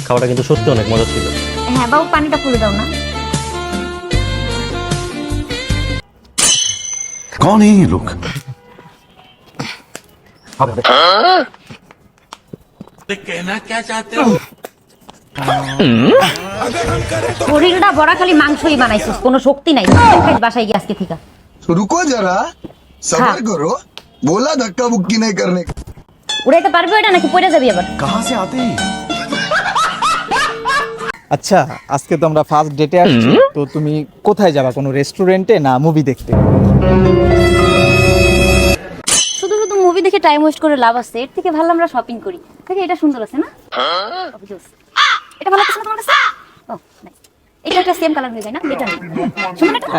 খাওয়াটা কিন্তু সত্যি অনেক মজা ছিল। হ্যাঁ বাবু, পানিটা খুলে দাও না। कौन है ये लोग? कहना क्या चाहते हो? শরীরটা বড়া খালি মাংসই বানাইছিস, কোনো শক্তি নাই। বাসায় গিয়ে আজকে থেকে तो रुको जरा, सबर करो। बोला धक्का बुक्की नहीं करने का। উড়াইতে পারবে ওটা নাকি পড়ে যাবি আবার? कहाँ से आते हैं? আচ্ছা, আজকে তো আমরা ফার্স্ট ডেটে আসছি, তো তুমি কোথায় যাবা? কোনো রেস্টুরেন্টে না মুভি দেখতে? শুধু শুধু মুভি দেখে টাইম ওয়েস্ট করে লাভ আছে? এর থেকে ভালো আমরা শপিং করি। দেখে এটা সুন্দর আছে না? Obvious। এটা ভালো লাগছে না তোমার কাছে? ও নাইস। এটা একটা সেম কালার হয়ে যায় না? এটা নেই। সুন্দর এটা?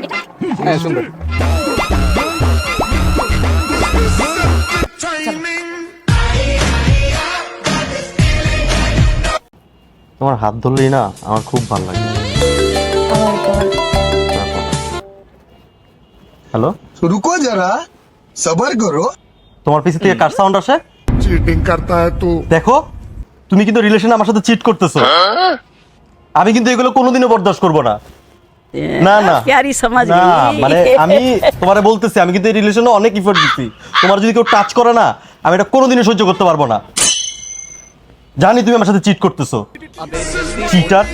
এটা হ্যাঁ, সুন্দর। তোমার হাত ধরলেই না আমার খুব ভালো লাগে। হ্যালো, तो रुको जरा, सबर करो। তোমার পিছে থেকে কার সাউন্ড আসে? चीटिंग करता है तू। দেখো, তুমি কিন্তু রিলেশনে আমার সাথে চিট করতেছো। আমি কিন্তু এগুলো কোনোদিনও বরদাস্ত করব না। না না प्यारी समझ না, गई। মানে আমি তোমারে বলতেছি, আমি কিন্তু এই রিলেশনে অনেক এফোর্ট দিচ্ছি। তোমার যদি কেউ টাচ করে না, আমি এটা কোনোদিনও সহ্য করতে পারবো না। জানি তুমি আমার সাথে চিট করতেছো, চিটার।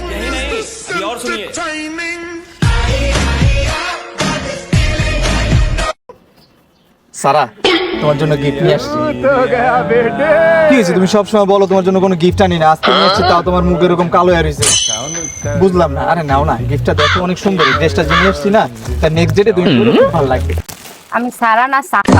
সারা, তোমার জন্য গিফট নিয়ে আসছি। কি হয়েছে? তুমি সবসময় বলো তোমার জন্য কোনো গিফট আনি না, আজকে নিয়ে আসছি, তাও তোমার মুখ এরকম কালো হয়ে রয়েছে। বুঝলাম না। আরে নাও না, গিফটটা দেখো অনেক সুন্দর। ড্রেসটা যে নিয়ে আসছি না, তার নেক্সট ডেটে তুমি খুব ভালো লাগবে। আমি সারা না সারা।